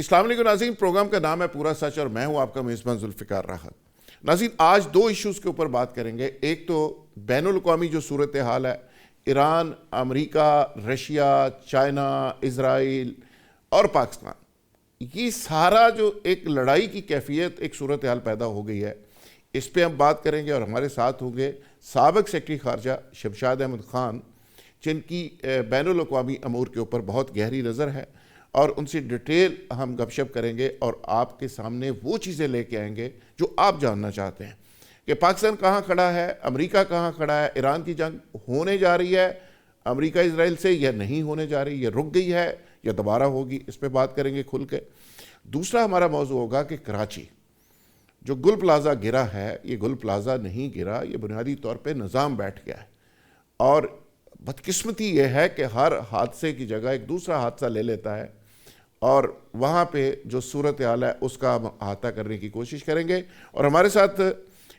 السلام علیکم ناظرین، پروگرام کا نام ہے پورا سچ اور میں ہوں آپ کا میزبان ذوالفقار راحت۔ ناظرین، آج دو ایشوز کے اوپر بات کریں گے۔ ایک تو بین الاقوامی جو صورتحال ہے، ایران، امریکہ، رشیا، چائنا، اسرائیل اور پاکستان، یہ سارا جو ایک لڑائی کی کیفیت ایک صورتحال پیدا ہو گئی ہے، اس پہ ہم بات کریں گے۔ اور ہمارے ساتھ ہوں گے سابق سیکرٹری خارجہ شمشاد احمد خان، جن کی بین الاقوامی امور کے اوپر بہت گہری نظر ہے، اور ان سے ڈیٹیل ہم گپ شپ کریں گے اور آپ کے سامنے وہ چیزیں لے کے آئیں گے جو آپ جاننا چاہتے ہیں کہ پاکستان کہاں کھڑا ہے، امریکہ کہاں کھڑا ہے، ایران کی جنگ ہونے جا رہی ہے امریکہ اسرائیل سے یا نہیں ہونے جا رہی، یہ رک گئی ہے یا دوبارہ ہوگی، اس پہ بات کریں گے کھل کے۔ دوسرا ہمارا موضوع ہوگا کہ کراچی جو گل پلازہ گرا ہے، یہ گل پلازہ نہیں گرا، یہ بنیادی طور پہ نظام بیٹھ گیا ہے، اور بدقسمتی یہ ہے کہ ہر حادثے کی جگہ ایک دوسرا حادثہ لے لیتا ہے، اور وہاں پہ جو صورتحال ہے اس کا ہم احاطہ کرنے کی کوشش کریں گے۔ اور ہمارے ساتھ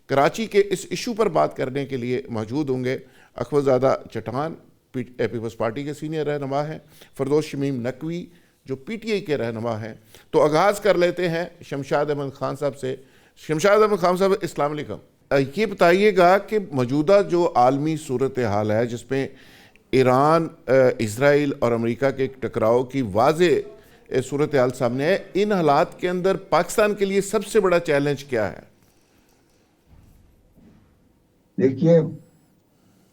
کراچی کے اس ایشو پر بات کرنے کے لیے موجود ہوں گے اخوذزادہ چٹان، پیپلز پارٹی کے سینئر رہنما ہیں، فردوس شمیم نقوی جو پی ٹی آئی کے رہنما ہیں۔ تو آغاز کر لیتے ہیں شمشاد احمد خان صاحب سے۔ شمشاد احمد خان صاحب، السلام علیکم۔ یہ بتائیے گا کہ موجودہ جو عالمی صورتحال ہے، جس میں ایران، اسرائیل اور امریکہ کے ٹکراؤ کی واضح صورتحال سامنے ہے، ان حالات کے اندر پاکستان کے لیے سب سے بڑا چیلنج کیا ہے؟ دیکھیے،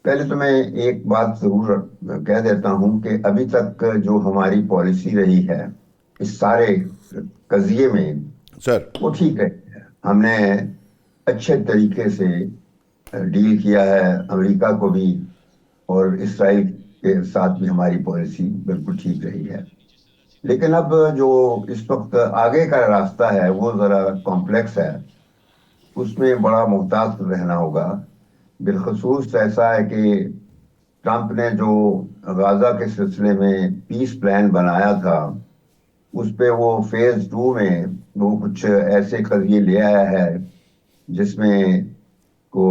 پہلے تو میں ایک بات ضرور کہہ دیتا ہوں کہ ابھی تک جو ہماری پالیسی رہی ہے اس سارے قضیے میں، سر وہ ٹھیک رہی ہے۔ ہم نے اچھے طریقے سے ڈیل کیا ہے امریکہ کو بھی، اور اسرائیل کے ساتھ بھی ہماری پالیسی بالکل ٹھیک رہی ہے۔ لیکن اب جو اس وقت آگے کا راستہ ہے وہ ذرا کمپلیکس ہے، اس میں بڑا محتاط رہنا ہوگا۔ بالخصوص ایسا ہے کہ ٹرمپ نے جو غزہ کے سلسلے میں پیس پلان بنایا تھا، اس پہ وہ فیز 2 میں وہ کچھ ایسے قضیے لے آیا ہے جس میں کو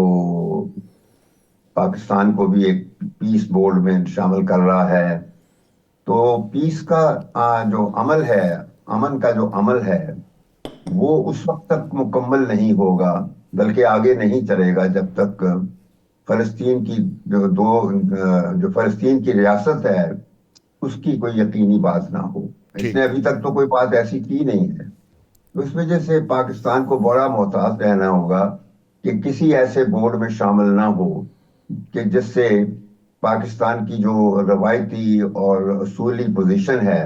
پاکستان کو بھی ایک پیس بورڈ میں شامل کر رہا ہے۔ تو پیس کا جو عمل ہے، امن کا جو عمل ہے، وہ اس وقت تک مکمل نہیں ہوگا، بلکہ آگے نہیں چلے گا جب تک فلسطین کی جو فلسطین کی ریاست ہے اس کی کوئی یقینی بات نہ ہو۔ اس نے ٹھیک، ابھی تک تو کوئی بات ایسی کی نہیں ہے۔ اس وجہ سے پاکستان کو بڑا محتاط رہنا ہوگا کہ کسی ایسے بورڈ میں شامل نہ ہو کہ جس سے پاکستان کی جو روایتی اور اصولی پوزیشن ہے،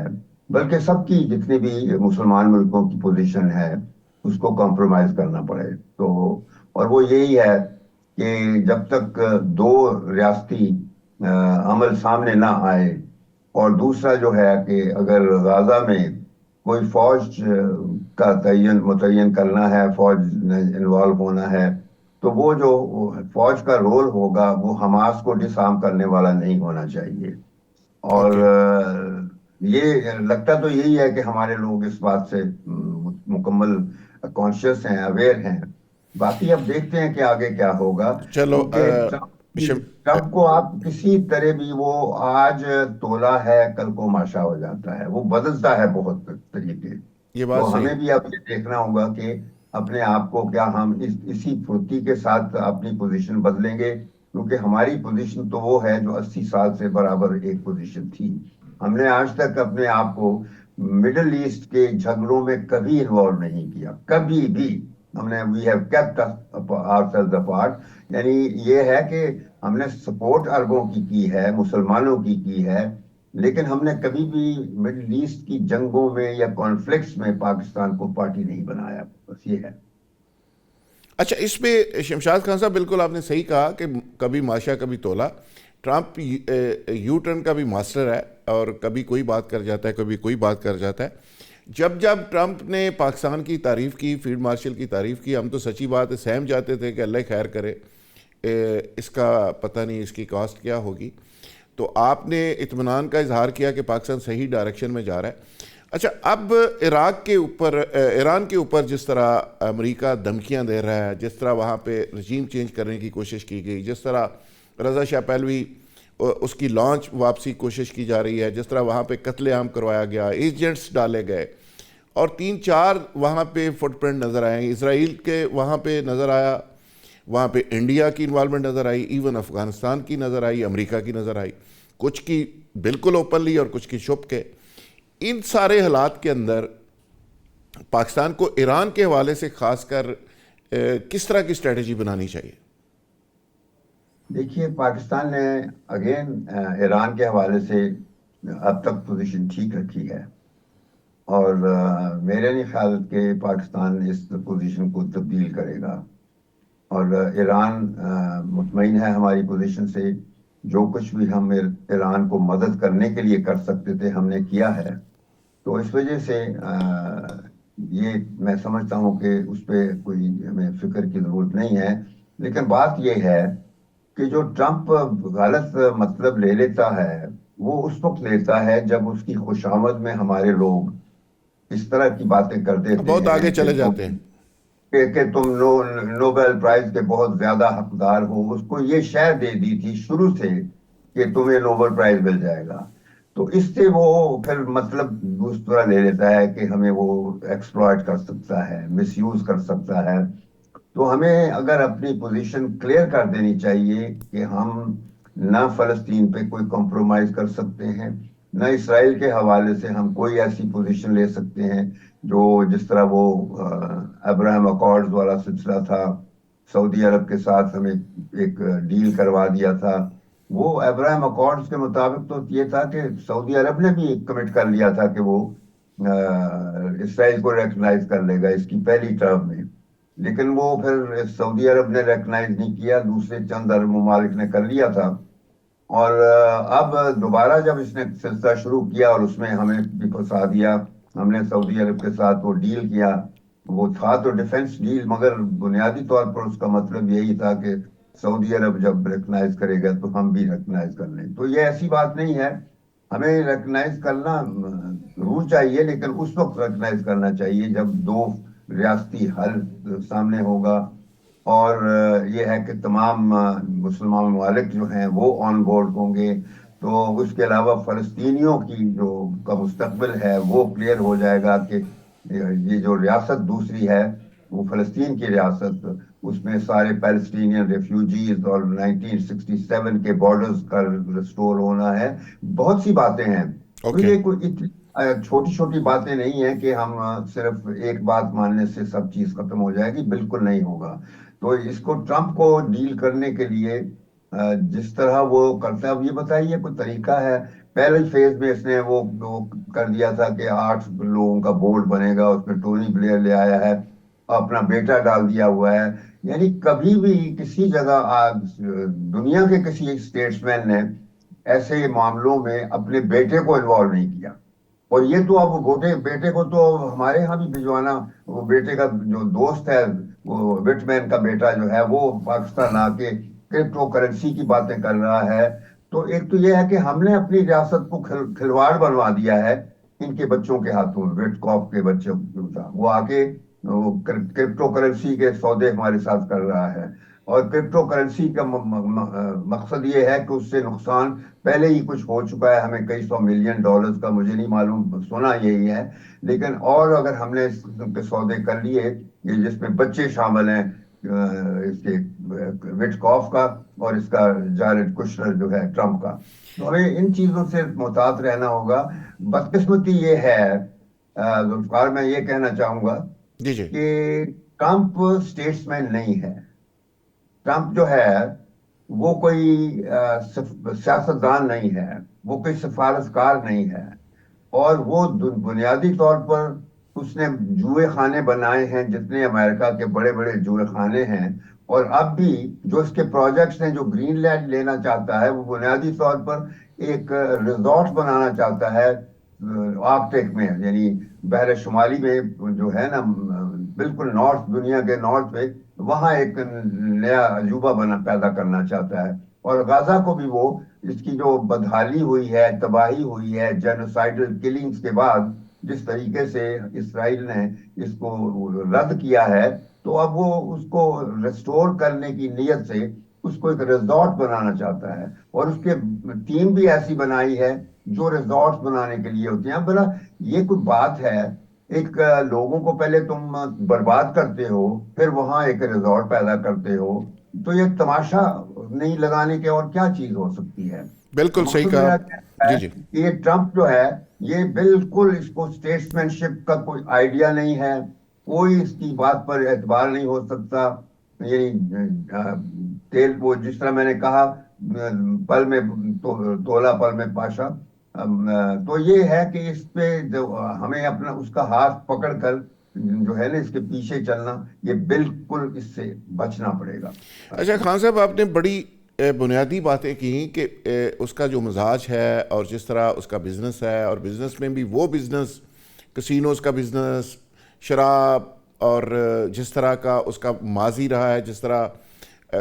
بلکہ سب کی جتنی بھی مسلمان ملکوں کی پوزیشن ہے، اس کو کمپرومائز کرنا پڑے۔ تو اور وہ یہی ہے کہ جب تک دو ریاستی عمل سامنے نہ آئے، اور دوسرا جو ہے کہ اگر غزہ میں کوئی فوج کا متعین کرنا ہے، فوج انوالو ہونا ہے، تو وہ جو فوج کا رول ہوگا وہ حماس کو ڈس آرم کرنے والا نہیں ہونا چاہیے۔ اور اوکے، یہ لگتا تو یہی ہے کہ ہمارے لوگ اس بات سے مکمل کانشیس ہیں، اویئر ہیں۔ باقی اب دیکھتے ہیں کہ آگے کیا ہوگا، چلو کیونکہ ٹرمپ کو آپ کسی طرح بھی، وہ آج تولا ہے کل کو ماشا ہو جاتا ہے، وہ بدلتا ہے بہت طریقے۔ یہ بات تو صحیح۔ ہمیں بھی اب یہ دیکھنا ہوگا کہ اپنے آپ کو کیا ہم اسی پھرتی کے ساتھ اپنی پوزیشن بدلیں گے، کیونکہ ہماری پوزیشن تو وہ ہے جو 80 سال سے برابر ایک پوزیشن تھی۔ ہم نے آج تک اپنے آپ کو مڈل ایسٹ کے جھگڑوں میں کبھی انوالو نہیں کیا، کبھی بھی۔ ہم نے we have kept ourselves apart، یعنی یہ ہے کہ ہم نے سپورٹ عربوں کی ہے، مسلمانوں کی ہے، لیکن ہم نے کبھی بھی مڈل ایسٹ کی جنگوں میں یا کانفلکٹس میں پاکستان کو پارٹی نہیں بنایا۔ بس یہ ہے۔ اچھا، اس پہ شمشاد خان صاحب بالکل آپ نے صحیح کہا کہ کبھی ماشا کبھی تولا۔ ٹرمپ یو ٹرن کا بھی ماسٹر ہے، اور کبھی کوئی بات کر جاتا ہے، کبھی کوئی بات کر جاتا ہے۔ جب ٹرمپ نے پاکستان کی تعریف کی، فیلڈ مارشل کی تعریف کی، ہم تو سچی بات ہے سہم جاتے تھے کہ اللہ خیر کرے، اس کا پتہ نہیں اس کی کاسٹ کیا ہوگی۔ تو آپ نے اطمینان کا اظہار کیا کہ پاکستان صحیح ڈائریکشن میں جا رہا ہے۔ اچھا، اب ایران کے اوپر جس طرح امریکہ دھمکیاں دے رہا ہے، جس طرح وہاں پہ رجیم چینج کرنے کی کوشش کی گئی، جس طرح رضا شاہ پہلوی اس کی لانچ واپسی کوشش کی جا رہی ہے، جس طرح وہاں پہ قتل عام کروایا گیا، ایجنٹس ڈالے گئے، اور 3-4 وہاں پہ فٹ پرنٹ نظر آئے. اسرائیل کے وہاں پہ نظر آیا, وہاں پہ انڈیا کی انوالومنٹ نظر آئی, ایون افغانستان کی نظر آئی, امریکہ کی نظر آئی, کچھ کی بالکل اوپنلی اور کچھ کی چھپ کے. ان سارے حالات کے اندر پاکستان کو ایران کے حوالے سے خاص کر کس طرح کی اسٹریٹجی بنانی چاہیے؟ دیکھیے پاکستان نے اگین ایران کے حوالے سے اب تک پوزیشن ٹھیک رکھی ہے, اور میرے نہیں خیال کہ پاکستان اس پوزیشن کو تبدیل کرے گا. اور ایران مطمئن ہے ہماری پوزیشن سے. جو کچھ بھی ہم ایران کو مدد کرنے کے لیے کر سکتے تھے ہم نے کیا ہے. تو اس وجہ سے یہ میں سمجھتا ہوں کہ اس پہ کوئی ہمیں فکر کی ضرورت نہیں ہے. لیکن بات یہ ہے کہ جو ٹرمپ غلط مطلب لے لیتا ہے وہ اس وقت لیتا ہے جب اس کی خوشامد میں ہمارے لوگ اس طرح کی باتیں کر دیتے بہت ہیں آگے چلے جاتے ہیں کہ تم نوبل پرائز کے بہت زیادہ حقدار ہو. اس کو یہ شے دے دی تھی شروع سے کہ تمہیں نوبل پرائز مل جائے گا. تو اس سے وہ پھر مطلب دوسرا لے لیتا ہے کہ ہمیں وہ ایکسپلائٹ کر سکتا ہے, مس یوز کر سکتا ہے. تو ہمیں اگر اپنی پوزیشن کلیئر کر دینی چاہیے کہ ہم نہ فلسطین پہ کوئی کمپرومائز کر سکتے ہیں, نہ اسرائیل کے حوالے سے ہم کوئی ایسی پوزیشن لے سکتے ہیں جو جس طرح وہ ابراہم اکارڈز والا سلسلہ تھا, سعودی عرب کے ساتھ ہمیں ایک ڈیل کروا دیا تھا. وہ ابراہم اکارڈز کے مطابق تو یہ تھا کہ سعودی عرب نے بھی کمٹ کر لیا تھا کہ وہ اسرائیل کو ریکگنائز کر لے گا اس کی پہلی ٹرم میں. لیکن وہ پھر سعودی عرب نے ریکگنائز نہیں کیا, دوسرے چند عرب ممالک نے کر لیا تھا. اور اب دوبارہ جب اس نے سلسلہ شروع کیا اور اس میں ہمیں بھی پھنسا دیا, ہم نے سعودی عرب کے ساتھ وہ ڈیل کیا. وہ تھا تو ڈیفنس ڈیل, مگر بنیادی طور پر اس کا مطلب یہی تھا کہ سعودی عرب جب ریکگنائز کرے گا تو ہم بھی ریکگنائز کر لیں. تو یہ ایسی بات نہیں ہے, ہمیں ریکگنائز کرنا ضرور چاہیے, لیکن اس وقت ریکگنائز کرنا چاہیے جب دو ریاستی حل سامنے ہوگا. اور یہ ہے کہ تمام مسلمان ممالک جو ہیں وہ آن بورڈ ہوں گے. تو اس کے علاوہ فلسطینیوں کی جو کا مستقبل ہے وہ کلیئر ہو جائے گا کہ یہ جو ریاست دوسری ہے وہ فلسطین کی ریاست, اس میں سارے پیلسٹینین ریفیوجیز اور 1967 کے بارڈرز کا ریسٹور ہونا ہے. بہت سی باتیں ہیں. تو یہ کوئی چھوٹی چھوٹی باتیں نہیں ہیں کہ ہم صرف ایک بات ماننے سے سب چیز ختم ہو جائے گی, بالکل نہیں ہوگا. تو اس کو ٹرمپ کو ڈیل کرنے کے لیے جس طرح وہ کرتا ہے, اب یہ بتائیے کوئی طریقہ ہے. پہلے فیز میں اس نے وہ کر دیا تھا کہ 8 لوگوں کا بورڈ بنے گا, اس میں ٹونی بلیئر لے آیا ہے, اپنا بیٹا ڈال دیا ہوا ہے. یعنی کبھی بھی کسی جگہ دنیا کے کسی اسٹیٹس مین نے ایسے معاملوں میں اپنے بیٹے کو انوالو نہیں کیا. اور یہ تو اب بیٹے کو تو ہمارے ہاں بھی بھجوانا, وہ بیٹے کا جو دوست ہے وہ وٹ مین کا بیٹا جو ہے وہ پاکستان آ کے کرپٹو کرنسی کی باتیں کر رہا ہے. تو ایک تو یہ ہے کہ ہم نے اپنی ریاست کو کھلواڑ بنوا دیا ہے ان کے بچوں کے ہاتھوں. وٹ کاف کے بچوں تھا وہ آ کے کرپٹو کرنسی کے سودے ہمارے ساتھ کر رہا ہے. اور کرپٹو کرنسی کا مقصد یہ ہے کہ اس سے نقصان پہلے ہی کچھ ہو چکا ہے, ہمیں کئی $100 ملین کا, مجھے نہیں معلوم, سنا یہی ہے. لیکن اور اگر ہم نے اس قسم کے سودے کر لیے یہ جس میں بچے شامل ہیں اس کے وٹ کاف کا اور اس کا جارڈ کشنر جو ہے ٹرمپ کا, تو ہمیں ان چیزوں سے محتاط رہنا ہوگا. بدقسمتی یہ ہے ذوالفقار, میں یہ کہنا چاہوں گا کہ ٹرمپ اسٹیٹس مین نہیں ہے. ٹرمپ جو ہے وہ کوئی سیاستدان نہیں ہے, وہ کوئی سفارتکار نہیں ہے, اور وہ بنیادی طور پر اس نے جوئے خانے بنائے ہیں جتنے امریکہ کے بڑے بڑے جوئے خانے ہیں. اور اب بھی جو اس کے پروجیکٹس ہیں, جو گرین لینڈ لینا چاہتا ہے وہ بنیادی طور پر ایک ریزورٹ بنانا چاہتا ہے آرکٹک میں, یعنی بحر شمالی میں جو ہے نا, بالکل نارتھ, دنیا کے نارتھ میں, وہاں ایک نیا عجوبہ پیدا کرنا چاہتا ہے. اور غزہ کو بھی وہ اس کی جو بدحالی ہوئی ہے, تباہی ہوئی ہے, جینوسائیڈل کلنگز کے بعد جس طریقے سے اسرائیل نے اس کو رد کیا ہے, تو اب وہ اس کو ریسٹور کرنے کی نیت سے اس کو ایک ریزورٹ بنانا چاہتا ہے. اور اس کے ٹیم بھی ایسی بنائی ہے جو ریزورٹس بنانے کے لیے ہوتی ہیں. بلا یہ کوئی بات ہے ایک لوگوں کو پہلے تم برباد کرتے ہو، پھر وہاں ایک ریزورٹ پیدا کرتے ہو، تو یہ تماشا نہیں لگانے کے اور کیا چیز ہو سکتی ہے؟ تو بالکل صحیح مقصد کہا میرا آپ۔ کہنا جی ہے جی کہ یہ ٹرمپ جو ہے، یہ بالکل اس کو اسٹیٹسمین شپ کا کوئی آئیڈیا نہیں ہے، کوئی اس کی بات پر اعتبار نہیں ہو سکتا. تیل کو جس طرح میں نے کہا، پل میں تولا پل میں پاشا. تو یہ ہے کہ اس پہ ہمیں اپنا اس کا ہاتھ پکڑ کر جو ہے نا اس کے پیچھے چلنا، یہ بالکل اس سے بچنا پڑے گا. اچھا خان صاحب، آپ نے بڑی بنیادی باتیں کی کہ اس کا جو مزاج ہے اور جس طرح اس کا بزنس ہے، اور بزنس میں بھی وہ بزنس، کسینوز کا بزنس، شراب، اور جس طرح کا اس کا ماضی رہا ہے، جس طرح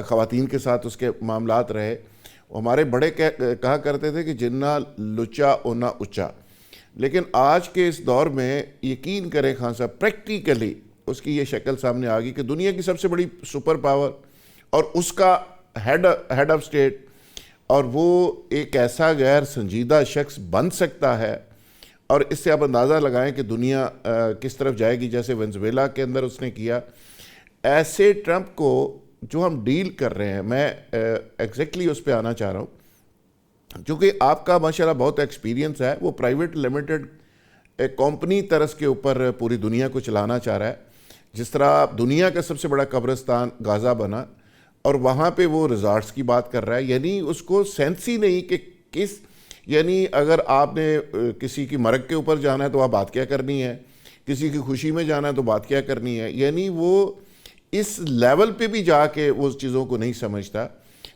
خواتین کے ساتھ اس کے معاملات رہے. ہمارے بڑے کہا کرتے تھے کہ جنا لچا اونا اچا. لیکن آج کے اس دور میں یقین کریں خان صاحب، پریکٹیکلی اس کی یہ شکل سامنے آ گئی کہ دنیا کی سب سے بڑی سپر پاور اور اس کا ہیڈ آف اسٹیٹ، اور وہ ایک ایسا غیر سنجیدہ شخص بن سکتا ہے. اور اس سے آپ اندازہ لگائیں کہ دنیا کس طرف جائے گی، جیسے وینزویلا کے اندر اس نے کیا. ایسے ٹرمپ کو جو ہم ڈیل کر رہے ہیں، میں ایگزیکٹلی اس پہ آنا چاہ رہا ہوں، کیونکہ آپ کا ماشاءاللہ بہت ایکسپیرینس ہے. وہ پرائیویٹ لمیٹڈ کمپنی طرز کے اوپر پوری دنیا کو چلانا چاہ رہا ہے. جس طرح دنیا کا سب سے بڑا قبرستان غازہ بنا، اور وہاں پہ وہ ریزارٹس کی بات کر رہا ہے. یعنی اس کو سینس ہی نہیں کہ یعنی اگر آپ نے کسی کی مرگ کے اوپر جانا ہے تو آپ بات کیا کرنی ہے، کسی کی خوشی میں جانا ہے تو بات کیا کرنی ہے. یعنی وہ اس لیول پہ بھی جا کے وہ چیزوں کو نہیں سمجھتا.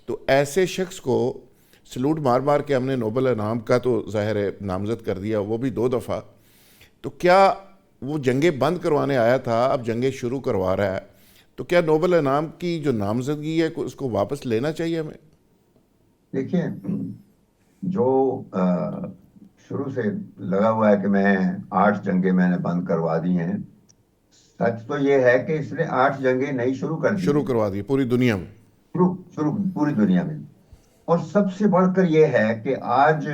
تو ایسے شخص کو سلوٹ مار مار کے ہم نے نوبل انعام کا تو ظاہر ہے نامزد کر دیا، وہ بھی 2 دفعہ. تو کیا وہ جنگیں بند کروانے آیا تھا، اب جنگیں شروع کروا رہا ہے؟ تو کیا نوبل انعام کی جو نامزدگی ہے اس کو واپس لینا چاہیے ہمیں؟ دیکھیے، جو شروع سے لگا ہوا ہے کہ میں 8 جنگیں میں نے بند کروا دی ہیں، سچ تو یہ ہے کہ اس نے 8 جنگیں نئی شروع کر دی شروع ہیں. کروا دیے پوری دنیا میں. شروع پوری دنیا میں. اور سب سے بڑھ کر یہ ہے کہ آج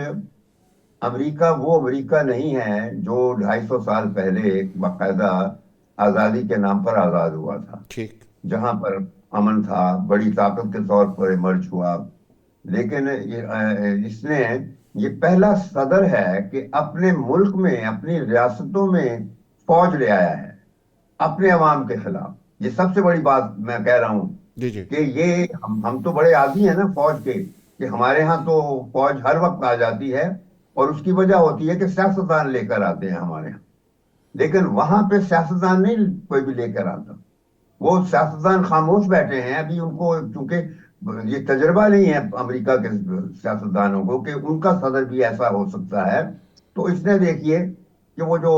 امریکہ وہ امریکہ نہیں ہے جو 250 سال پہلے ایک باقاعدہ آزادی کے نام پر آزاد ہوا تھا، ٹھیک. جہاں پر امن تھا، بڑی طاقت کے طور پر ایمرج ہوا. لیکن اس نے یہ پہلا صدر ہے کہ اپنے ملک میں، اپنی ریاستوں میں فوج لے آیا ہے اپنے عوام کے خلاف. یہ سب سے بڑی بات میں کہہ رہا ہوں جی جی. کہ یہ ہم تو بڑے عادی ہیں نا فوج کے، کہ ہمارے ہاں تو فوج ہر وقت آ جاتی ہے، اور اس کی وجہ ہوتی ہے کہ سیاستدان لے کر آتے ہیں ہمارے ہاں. لیکن وہاں پہ سیاستدان نہیں کوئی بھی لے کر آتا. وہ سیاستدان خاموش بیٹھے ہیں ابھی، ان کو چونکہ یہ تجربہ نہیں ہے امریکہ کے سیاستدانوں کو کہ ان کا صدر بھی ایسا ہو سکتا ہے. تو اس نے دیکھیے کہ وہ جو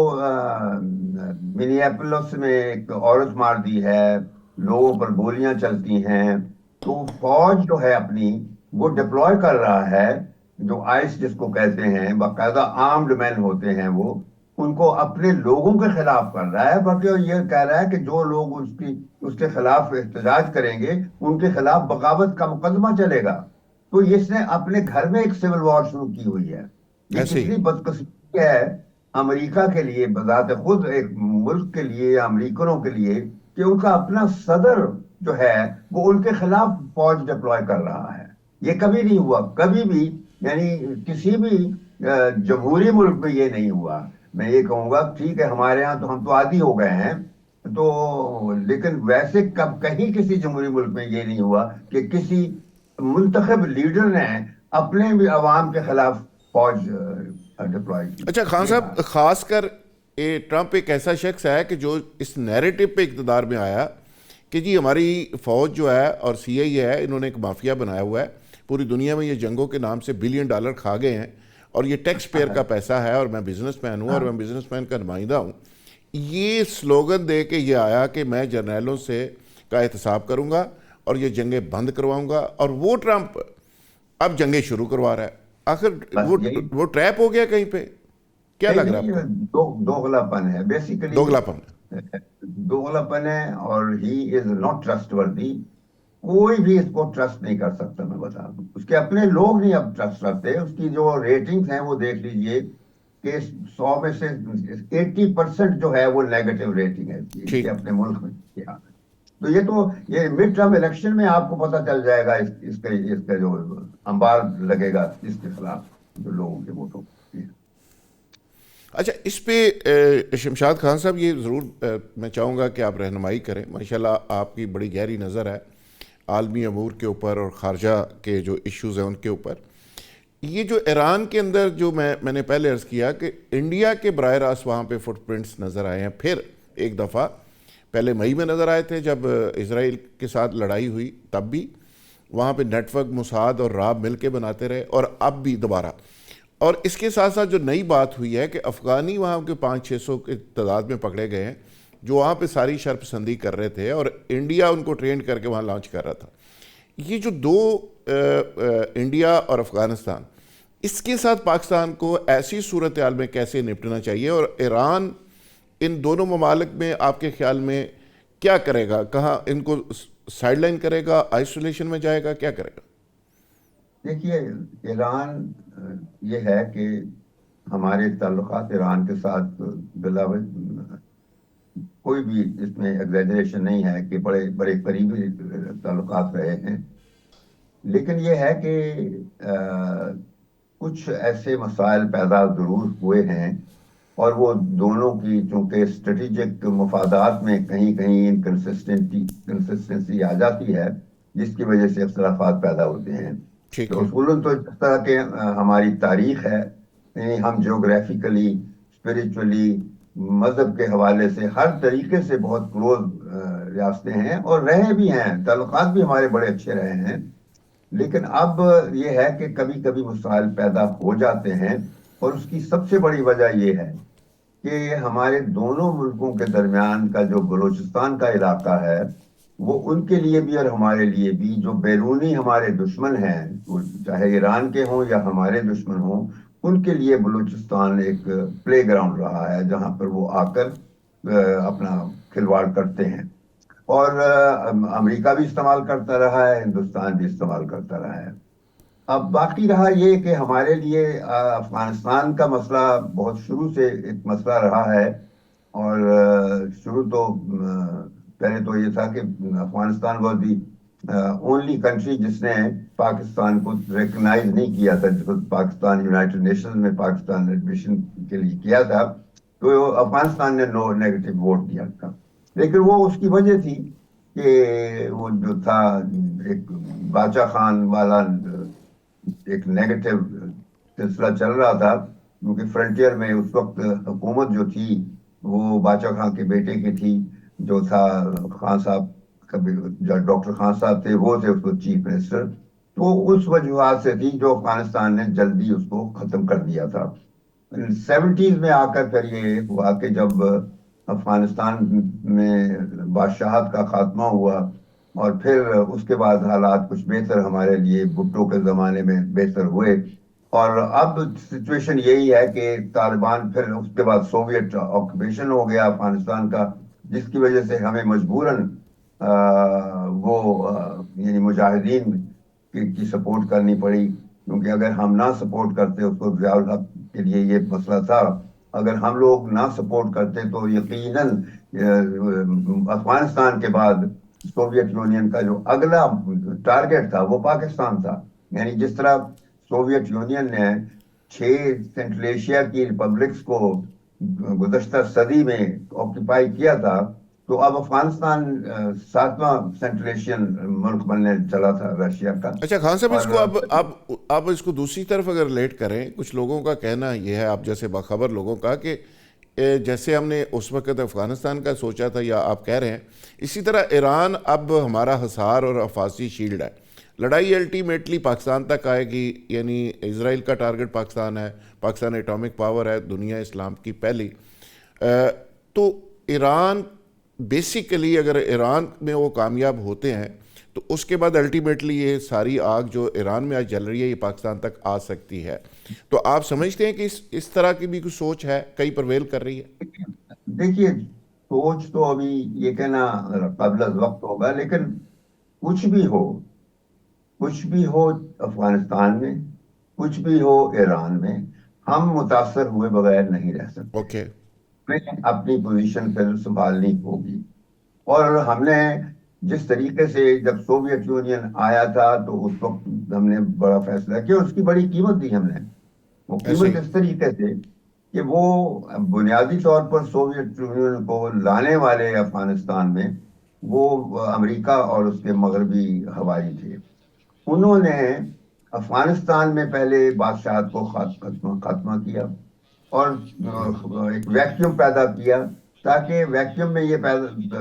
منیاپولس میں ایک عورت مار دی ہے، لوگوں پر گولیاں چلتی ہیں، تو فوج جو ہے اپنی وہ ڈپلوائے کر رہا ہے. جو آئس جس کو کہتے ہیں، باقاعدہ آرمڈ مین ہوتے ہیں وہ، ان کو اپنے لوگوں کے خلاف کر رہا ہے. بلکہ یہ کہہ رہا ہے کہ جو لوگ اس کے خلاف احتجاج کریں گے ان کے خلاف بغاوت کا مقدمہ چلے گا. تو اس نے اپنے گھر میں ایک سول وار شروع کی ہوئی ہے. یہ ایسے ہی. کتنی بدقسمتی ہے امریکہ کے لیے، بذات خود ایک ملک کے لیے یا امریکنوں کے لیے، کہ ان کا اپنا صدر جو ہے وہ ان کے خلاف فوج ڈپلوائے کر رہا ہے. یہ کبھی نہیں ہوا، کبھی بھی، یعنی کسی بھی جمہوری ملک میں یہ نہیں ہوا. میں یہ کہوں گا ٹھیک ہے ہمارے ہاں تو ہم تو عادی ہو گئے ہیں تو، لیکن ویسے کہیں کسی جمہوری ملک میں یہ نہیں ہوا کہ کسی منتخب لیڈر نے اپنے بھی عوام کے خلاف فوج ڈپلوائے کی. اچھا خان یہ صاحب، خاص کر ٹرمپ ایک ایسا شخص ہے کہ جو اس نیریٹو پہ اقتدار میں آیا کہ جی ہماری فوج جو ہے اور سی آئی اے ہے، انہوں نے ایک مافیا بنایا ہوا ہے پوری دنیا میں. یہ جنگوں کے نام سے $1 بلین کھا گئے ہیں، اور یہ ٹیکس پیئر کا پیسہ ہے، اور میں بزنس مین ہوں، اور میں بزنس مین کا نمائندہ ہوں. یہ سلوگن دے کے یہ آیا کہ میں جرنیلوں سے کا احتساب کروں گا اور یہ جنگیں بند کرواؤں گا. اور وہ ٹرمپ اب جنگیں شروع کروا رہا ہے. آخر بس یہی. وہ ٹریپ ہو گیا کہیں پہ؟ کیا نہیں لگ رہا ہے آپ نہیں، کو؟ دوغلا پن ہے بیسیکلی. دوگلا پن. دوغلا پن ہے، اور ہی از ناٹ ٹرسٹ وردی. کوئی بھی اس کو ٹرسٹ نہیں کر سکتا. میں بتا دوں اس کے اپنے لوگ نہیں اب ٹرسٹ کرتے. اس کی جو ریٹنگز ہیں وہ دیکھ لیجئے. کہ 100 میں سے 80% جو ہے وہ نیگیٹو ریٹنگ ہے ان کے ٹھیک. اپنے ملک میں. تو یہ مڈ ٹرم الیکشن میں آپ کو پتہ چل جائے گا اس کا جو انبار لگے گا اس کے خلاف جو لوگوں کے ووٹوں. اچھا, اس پہ شمشاد خان صاحب یہ ضرور میں چاہوں گا کہ آپ رہنمائی کریں. ماشاءاللہ آپ کی بڑی گہری نظر ہے عالمی امور کے اوپر اور خارجہ کے جو ایشوز ہیں ان کے اوپر. یہ جو ایران کے اندر جو میں نے پہلے عرض کیا کہ انڈیا کے براہ راست وہاں پہ فٹ پرنٹس نظر آئے ہیں, پھر ایک دفعہ پہلے مئی میں نظر آئے تھے جب اسرائیل کے ساتھ لڑائی ہوئی, تب بھی وہاں پہ نیٹ ورک موساد اور راب مل کے بناتے رہے, اور اب بھی دوبارہ. اور اس کے ساتھ ساتھ جو نئی بات ہوئی ہے کہ افغانی وہاں کے 500-600 کی تعداد میں پکڑے گئے ہیں جو وہاں پہ ساری شرط پسندی کر رہے تھے, اور انڈیا ان کو ٹرین کر کے وہاں لانچ کر رہا تھا. یہ جو دو انڈیا اور افغانستان, اس کے ساتھ پاکستان کو ایسی صورتحال میں کیسے نپٹنا چاہیے, اور ایران ان دونوں ممالک میں آپ کے خیال میں کیا کرے گا؟ کہاں ان کو سائیڈ لائن کرے گا, آئسولیشن میں جائے گا, کیا کرے گا؟ دیکھیے, ایران یہ ہے کہ ہمارے تعلقات ایران کے ساتھ بلا کوئی بھی اس میں ایگزیجریشن نہیں ہے کہ بڑے بڑے قریبی تعلقات رہے ہیں, لیکن یہ ہے کہ کچھ ایسے مسائل پیدا ضرور ہوئے ہیں, اور وہ دونوں کی چونکہ اسٹریٹجک مفادات میں کہیں کہیں انکنسسٹنسی آ جاتی ہے جس کی وجہ سے اختلافات پیدا ہوتے ہیں. ٹھیک تو ہے. اصولاً تو جس طرح کہ ہماری تاریخ ہے, یعنی ہم جیوگرافیکلی, اسپریچولی, مذہب کے حوالے سے ہر طریقے سے بہت کلوز ریاستیں ہیں, اور رہے بھی ہیں, تعلقات بھی ہمارے بڑے اچھے رہے ہیں. لیکن اب یہ ہے کہ کبھی کبھی مسائل پیدا ہو جاتے ہیں, اور اس کی سب سے بڑی وجہ یہ ہے کہ ہمارے دونوں ملکوں کے درمیان کا جو بلوچستان کا علاقہ ہے وہ ان کے لیے بھی اور ہمارے لیے بھی جو بیرونی ہمارے دشمن ہیں, چاہے ایران کے ہوں یا ہمارے دشمن ہوں, ان کے لیے بلوچستان ایک پلے گراؤنڈ رہا ہے جہاں پر وہ آ کر اپنا کھلواڑ کرتے ہیں. اور امریکہ بھی استعمال کرتا رہا ہے, ہندوستان بھی استعمال کرتا رہا ہے. اب باقی رہا یہ کہ ہمارے لیے افغانستان کا مسئلہ بہت شروع سے ایک مسئلہ رہا ہے, اور شروع تو پہلے تو یہ تھا کہ Afghanistan was the only country جس نے پاکستان کو ریکگنائز نہیں کیا تھا. جب پاکستان یونائٹڈ نیشنز میں پاکستان ایڈمیشن کے لیے کیا تھا تو افغانستان نے نو نیگیٹو ووٹ دیا تھا, لیکن وہ اس کی وجہ تھی کہ وہ جو تھا ایک باچا خان والا ایک نیگیٹو سلسلہ چل رہا تھا, کیونکہ فرنٹیئر میں اس وقت حکومت جو تھی وہ باچا خان کے بیٹے کی تھی, جو تھا خان صاحب, جو ڈاکٹر خان صاحب تھے وہ تھے اس کو چیف منسٹر. تو اس وجوہات سے تھی جو افغانستان نے جلدی اس کو ختم کر دیا تھا. 70s میں آ کر پھر یہ ہوا کہ جب افغانستان میں بادشاہت کا خاتمہ ہوا, اور پھر اس کے بعد حالات کچھ بہتر ہمارے لیے بھٹو کے زمانے میں بہتر ہوئے, اور اب سچویشن یہی ہے کہ طالبان, پھر اس کے بعد سوویٹ آکوپیشن ہو گیا افغانستان کا, جس کی وجہ سے ہمیں مجبوراً وہ یعنی مجاہدین کی سپورٹ کرنی پڑی, کیونکہ اگر ہم نہ سپورٹ کرتے اس کو, ضیاء الحق کے لیے یہ مسئلہ تھا, اگر ہم لوگ نہ سپورٹ کرتے تو یقیناً افغانستان کے بعد سوویت یونین کا جو اگلا ٹارگٹ تھا وہ پاکستان تھا. یعنی جس طرح سوویت یونین نے 6 سینٹرل ایشیا کی ریپبلکس کو گزشتہ صدی میں آکوپائی کیا تھا, تو اب افغانستان 7واں سینٹرل ایشین ملک بننے چلا تھا رشیا کا. اچھا خان صاحب, اس اور کو اب اس کو دوسری طرف اگر ریلیٹ کریں, کچھ لوگوں کا کہنا یہ ہے, آپ جیسے باخبر لوگوں کا, کہ جیسے ہم نے اس وقت افغانستان کا سوچا تھا یا آپ کہہ رہے ہیں, اسی طرح ایران اب ہمارا حصار اور حفاظتی شیلڈ ہے. لڑائی الٹیمیٹلی پاکستان تک آئے گی, یعنی اسرائیل کا ٹارگٹ پاکستان ہے, پاکستان ایٹامک پاور ہے, دنیا اسلام کی پہلی. تو ایران بیسیکلی اگر ایران میں وہ کامیاب ہوتے ہیں تو اس کے بعد الٹیمیٹلی یہ ساری آگ جو ایران میں آج جل رہی ہے یہ پاکستان تک آ سکتی ہے. تو آپ سمجھتے ہیں کہ اس طرح کی بھی کچھ سوچ ہے, کئی پرویل کر رہی ہے؟ دیکھیے, سوچ تو ابھی یہ کہنا قبل از وقت ہوگا, لیکن کچھ بھی ہو افغانستان میں, کچھ بھی ہو ایران میں, ہم متاثر ہوئے بغیر نہیں رہ سکتے، اوکے. ہمیں اپنی پوزیشن پھر سنبھالنی ہوگی. اور ہم نے جس طریقے سے جب سوویت یونین آیا تھا تو اس وقت ہم نے بڑا فیصلہ کیا، اس کی بڑی قیمت دی ہم نے. وہ ایسے قیمت ہی. اس طریقے سے کہ وہ بنیادی طور پر سوویت یونین کو لانے والے افغانستان میں وہ امریکہ اور اس کے مغربی ہوائی تھے. انہوں نے افغانستان میں پہلے بادشاہت کو خاتمہ کیا اور ایک ویکیوم پیدا کیا، تاکہ ویکیوم میں یہ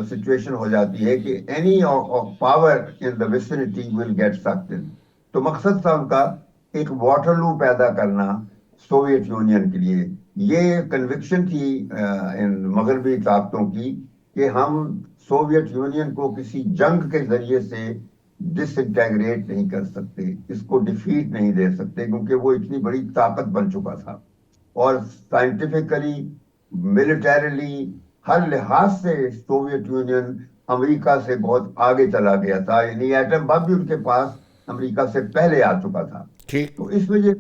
سچویشن ہو جاتی ہے کہ any power in the vicinity will get sucked in. تو مقصد تھا ان کا ایک واٹر لو پیدا کرنا سوویت یونین کے لیے. یہ کنوکشن تھی ان مغربی طاقتوں کی کہ ہم سوویت یونین کو کسی جنگ کے ذریعے سے ڈس انٹیگریٹ نہیں کر سکتے، اس کو ڈیفیٹ نہیں دے سکتے، کیونکہ وہ اتنی بڑی طاقت بن چکا تھا اور سائنٹیفکلی ملٹریلی ہر لحاظ سے سوویت یونین امریکہ سے بہت آگے چلا گیا تھا. یعنی ایٹم بم بھی ان کے پاس امریکہ سے پہلے آ چکا تھا. ٹھیک. تو اس وجہ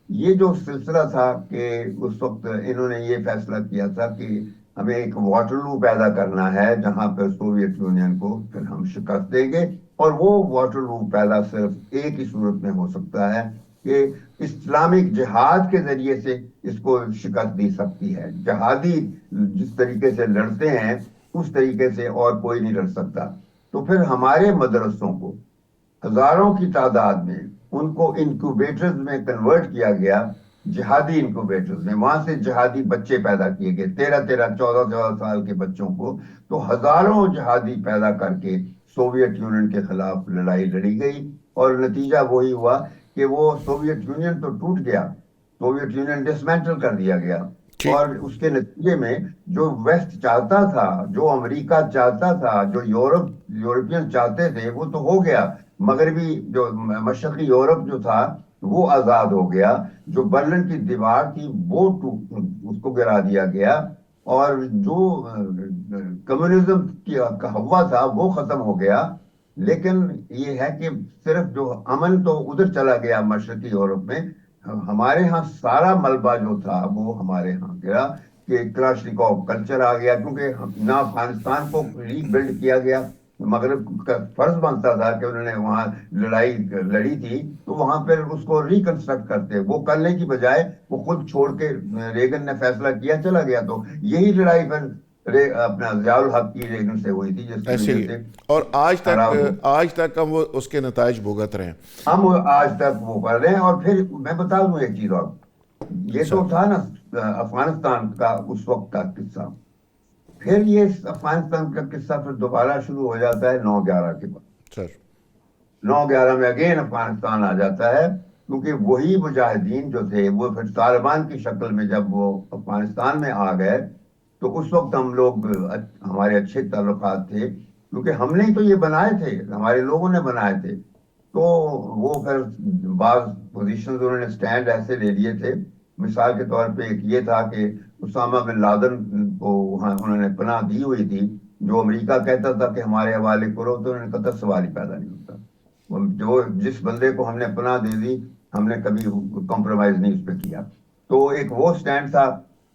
یہ جو سلسلہ تھا کہ اس وقت انہوں نے یہ فیصلہ کیا تھا کہ ہمیں ایک واٹر لو پیدا کرنا ہے جہاں پر سوویت یونین کو پھر ہم شکست دیں گے. اور وہ واٹر لو پیدا صرف ایک ہی صورت میں ہو سکتا ہے کہ اسلامک جہاد کے ذریعے سے اس کو شکست دی سکتی ہے. جہادی جس طریقے سے لڑتے ہیں اس طریقے سے اور کوئی نہیں لڑ سکتا. تو پھر ہمارے مدرسوں کو ہزاروں کی تعداد میں ان کو انکوبیٹرز میں کنورٹ کیا گیا، جہادی انکوبیٹرز میں. وہاں سے جہادی بچے پیدا کیے گئے، 13 14 سال کے بچوں کو. تو ہزاروں جہادی پیدا کر کے سوویت یونین کے خلاف لڑائی لڑی گئی اور نتیجہ وہی ہوا کہ وہ سوویت یونین تو ٹوٹ گیا، سوویت یونین ڈسمینٹل کر دیا گیا. ٹھیک. اور اس کے نتیجے میں جو ویسٹ چاہتا تھا، جو امریکہ چاہتا تھا، جو یورپین چاہتے تھے، وہ تو ہو گیا. مغربی جو مشرقی یورپ جو تھا وہ آزاد ہو گیا. جو برلن کی دیوار تھی وہ اس کو گرا دیا گیا اور جو کمیونزم کا ہوا تھا وہ ختم ہو گیا. لیکن یہ ہے کہ صرف جو امن تو ادھر چلا گیا مشرقی یورپ میں، ہمارے ہاں سارا ملبہ جو تھا وہ ہمارے ہاں گیا کہ کلاشنکوف کلچر آ گیا. کیونکہ نہ افغانستان کو ری بلڈ کیا گیا، مغرب کا فرض بنتا تھا کہ انہوں نے وہاں لڑائی لڑی تھی تو وہاں پہ اس کو ریکنسٹرکٹ کرتے. وہ کرنے کی بجائے وہ خود چھوڑ کے ریگن نے فیصلہ کیا چلا گیا. تو یہی لڑائی پھر اپنا ضیاء الحق کی ریگن سے ہوئی تھی، جس کی ایسے وجہ ہی. سے اور خراب ہو. آج تک ہم وہ اس کے نتائج بھگت رہے ہیں. ہم آج تک وہ کر رہے ہیں. اور پھر میں بتا دوں ایک چیز اور، یہ سر. تو تھا نا افغانستان کا اس وقت کا قصہ. پھر یہ افغانستان کا قصہ پھر دوبارہ شروع ہو جاتا ہے 9/11 کے بعد. سر. 9/11 میں اگین افغانستان آ جاتا ہے، کیونکہ وہی مجاہدین جو تھے وہ پھر طالبان کی شکل میں جب وہ افغانستان میں آ گئے تو اس وقت ہم لوگ ہمارے اچھے تعلقات تھے، کیونکہ ہم نے تو یہ بنائے تھے، ہمارے لوگوں نے بنائے تھے. تو وہ پھر بعض پوزیشنز انہوں نے سٹینڈ ایسے لے لیے تھے. مثال کے طور پہ ایک یہ تھا کہ اسامہ بن لادن کو وہاں انہوں نے پناہ دی ہوئی تھی. جو امریکہ کہتا تھا کہ ہمارے حوالے کرو تو انہوں نے قطع سوال ہی پیدا نہیں ہوتا. جو جس بندے کو ہم نے پناہ دے دی ہم نے کبھی کمپرومائز نہیں اس پہ کیا. تو ایک وہ سٹینڈ تھا.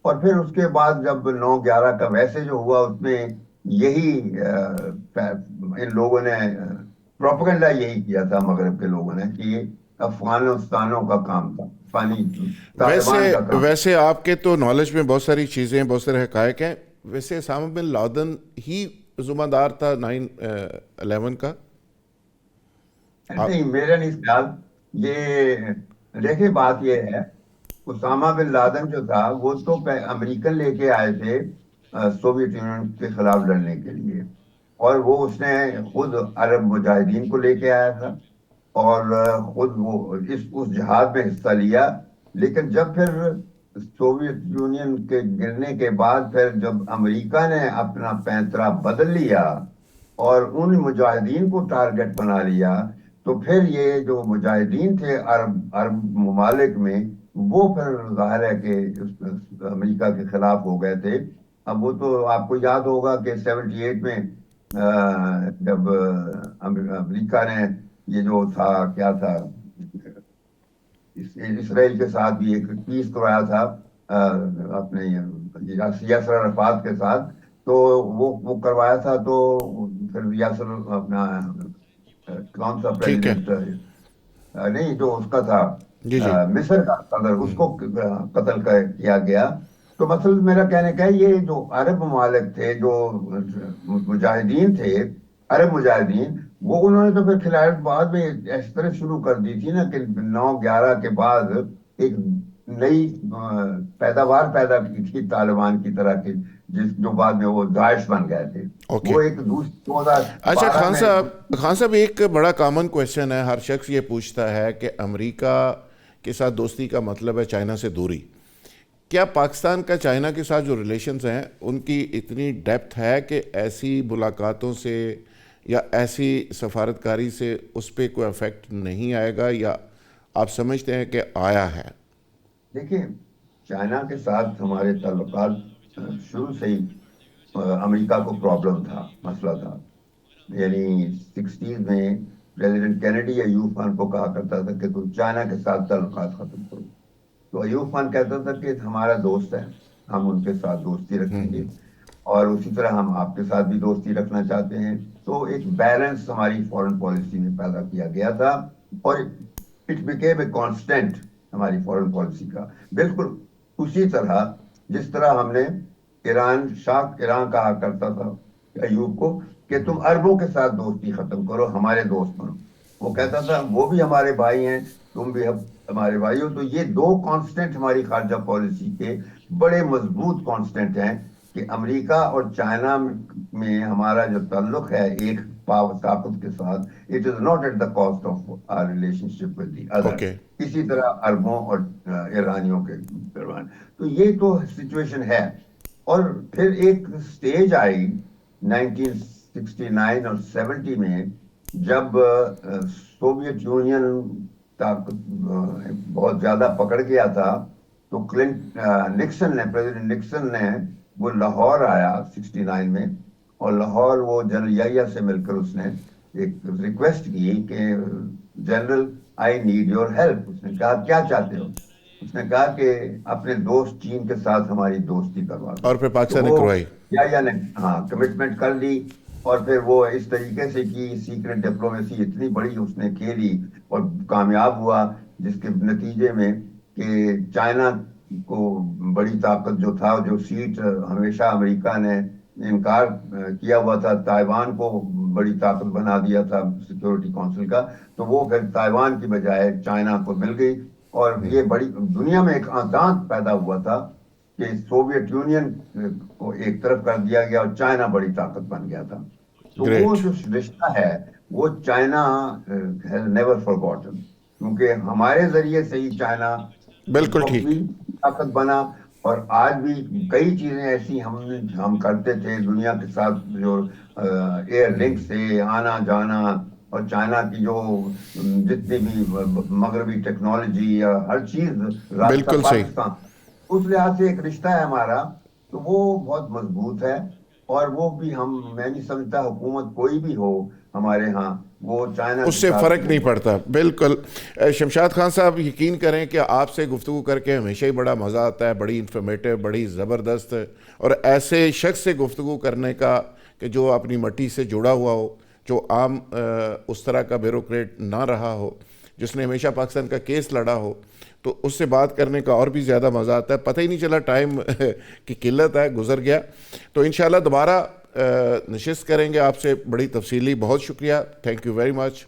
اور پھر اس کے بعد جب 9/11 کا ویسے جو ہوا اس میں یہی ان لوگوں نے پروپیگنڈا یہی کیا تھا مغرب کے لوگوں نے کہ یہ افغانستانوں کا کام تھا، طالبان کا کام. ویسے آپ کے تو نالج میں بہت ساری چیزیں ہیں، بہت سارے حقائق ہیں. ویسے اسامہ بن لادن ہی ذمہ دار تھا 9/11 کا؟ نہیں، میرا نہیں خیال. یہ دیکھیں بات یہ ہے، اسامہ بن لادن جو تھا وہ تو امریکن لے کے آئے تھے سوویت یونین کے خلاف لڑنے کے لیے، اور وہ اس نے خود عرب مجاہدین کو لے کے آیا تھا اور خود وہ اس جہاد میں حصہ لیا. لیکن جب پھر سوویت یونین کے گرنے کے بعد پھر جب امریکہ نے اپنا پینترا بدل لیا اور ان مجاہدین کو ٹارگٹ بنا لیا، تو پھر یہ جو مجاہدین تھے عرب ممالک میں وہ پھر ظاہر ہے کہ امریکہ کے خلاف ہو گئے تھے. اب وہ تو آپ کو یاد ہوگا کہ 78 میں جب امریکہ نے یہ جو تھا کیا تھا اسرائیل کے ساتھ بھی ایک پیس کروایا تھا اپنے یاسر عرفات کے ساتھ، تو وہ کروایا تھا، تو پھر یاسر اپنا کون سا ٹھیک ہے، پریزیڈنٹ، نہیں جو اس کا تھا جی جی، مصر کا صدر، اس کو قتل کیا گیا۔ تو مثلا میرا کہنے کا ہے یہ جو عرب ممالک تھے، جو مجاہدین تھے، عرب مجاہدین، وہ انہوں نے تو پھر خلافت بعد میں اس طرح شروع کر دی تھی نا کہ 9/11 کے بعد ایک نئی پیداوار پیدا کی تھی طالبان کی طرح کی، جو بعد میں وہ داعش بن گئے تھے۔ اوکے۔ وہ ایک دوسری 2012 اچھا میں خان صاحب ایک بڑا کامن کویشچن ہے، ہر شخص یہ پوچھتا ہے کہ امریکہ کے ساتھ دوستی کا مطلب ہے چائنا سے دوری۔ کیا پاکستان کا چائنا کے ساتھ جو ریلیشنز ہیں ان کی اتنی ڈیپتھ ہے کہ ایسی ملاقاتوں سے یا ایسی سفارتکاری سے اس پہ کوئی افیکٹ نہیں آئے گا، یا آپ سمجھتے ہیں کہ آیا ہے؟ دیکھیں، چائنا کے ساتھ ہمارے تعلقات شروع سے ہی امریکہ کو پرابلم تھا، مسئلہ تھا۔ یعنی 60s میں پریزیڈنٹ کینیڈی ایوب خان کو کہا کرتا تھا کہ تم چائنا کے ساتھ تعلقات ختم کرو، تو ایوب خان کہتا تھا کہ ہمارا دوست ہے، ہم ان کے ساتھ دوستی رکھیں گے، اور اسی طرح ہم آپ کے ساتھ بھی دوستی رکھنا چاہتے ہیں۔ تو ایک بیلنس ہماری فورن پالیسی میں پیدا کیا گیا تھا، اور اٹ بیکیم اے کانسٹنٹ ہماری فورن پالیسی کا۔ بالکل اسی طرح جس طرح ہم نے ایران کہا کرتا تھا ایوب کو کہ تم عربوں کے ساتھ دوستی ختم کرو، ہمارے دوست بنو، وہ کہتا تھا وہ بھی ہمارے بھائی ہیں، تم بھی ہمارے بھائی ہو۔ تو یہ دو کانسٹنٹ ہماری خارجہ پالیسی کے بڑے مضبوط کانسٹنٹ ہیں کہ امریکہ اور چائنا میں ہمارا جو تعلق ہے ایک پاور طاقت کے ساتھ، it is not at the cost of our relationship with the other. Okay, اسی طرح عربوں اور ایرانیوں کے درمیان تو یہ تو سچویشن ہے۔ اور پھر ایک سٹیج آئی 1969 اور 70 میں، جب سوویت یونین طاقت بہت زیادہ پکڑ گیا تھا، تو پریزیڈنٹ نکسن نے وہ لاہور آیا 69 میں، اور لاہور وہ جنرل یحییٰ سے مل کر اس نے ایک ریکویسٹ کی کہ general I need your help. اس نے کہا کیا چاہتے ہو؟ اس نے کہا کہ اپنے دوست چین کے ساتھ ہماری دوستی کروا دو۔ اور پھر پاکستان نے تو وہ کروائی؟ یحییٰ نے کمٹمنٹ کر لی، اور پھر وہ اس طریقے سے کی، سیکرٹ ڈپلومیسی اتنی بڑی اس نے کھیلی اور کامیاب ہوا، جس کے نتیجے میں کہ چائنا کو بڑی طاقت جو تھا، جو سیٹ ہمیشہ امریکہ نے انکار کیا ہوا تھا، تائیوان کو بڑی طاقت بنا دیا تھا سیکورٹی کونسل کا، تو وہ پھر تائیوان کی بجائے چائنا کو مل گئی، اور یہ بڑی دنیا میں ایک آتانک پیدا ہوا تھا کہ سوویت یونین کو ایک طرف کر دیا گیا اور چائنا بڑی طاقت بن گیا تھا۔ تو وہ جو رشتہ ہے وہ چائنا ہیز نیور فارگوٹن، کیونکہ ہمارے ذریعے سے ہی چائنا بالکل ٹھیک۔ طاقت بنا، اور آج بھی کئی چیزیں ایسی ہم کرتے تھے دنیا کے ساتھ، جو ایئر لنک سے آنا جانا، اور چائنا کی جو جتنی بھی مغربی ٹیکنالوجی یا ہر چیز رابطہ بالکل صحیح۔ پاکستان، اس لحاظ سے ایک رشتہ ہے ہمارا، تو وہ بہت مضبوط ہے۔ اور وہ بھی میں نہیں سمجھتا حکومت کوئی بھی ہو ہمارے ہاں وہ چائنا اس سے فرق نہیں پڑتا۔ بالکل شمشاد خان صاحب، یقین کریں کہ آپ سے گفتگو کر کے ہمیشہ ہی بڑا مزہ آتا ہے، بڑی انفارمیٹیو، بڑی زبردست، اور ایسے شخص سے گفتگو کرنے کا کہ جو اپنی مٹی سے جڑا ہوا ہو، جو عام اس طرح کا بیوروکریٹ نہ رہا ہو، جس نے ہمیشہ پاکستان کا کیس لڑا ہو، تو اس سے بات کرنے کا اور بھی زیادہ مزہ آتا ہے۔ پتہ ہی نہیں چلا ٹائم کی قلت ہے، گزر گیا۔ تو انشاءاللہ دوبارہ نشست کریں گے آپ سے بڑی تفصیلی۔ بہت شکریہ، تھینک یو ویری مچ۔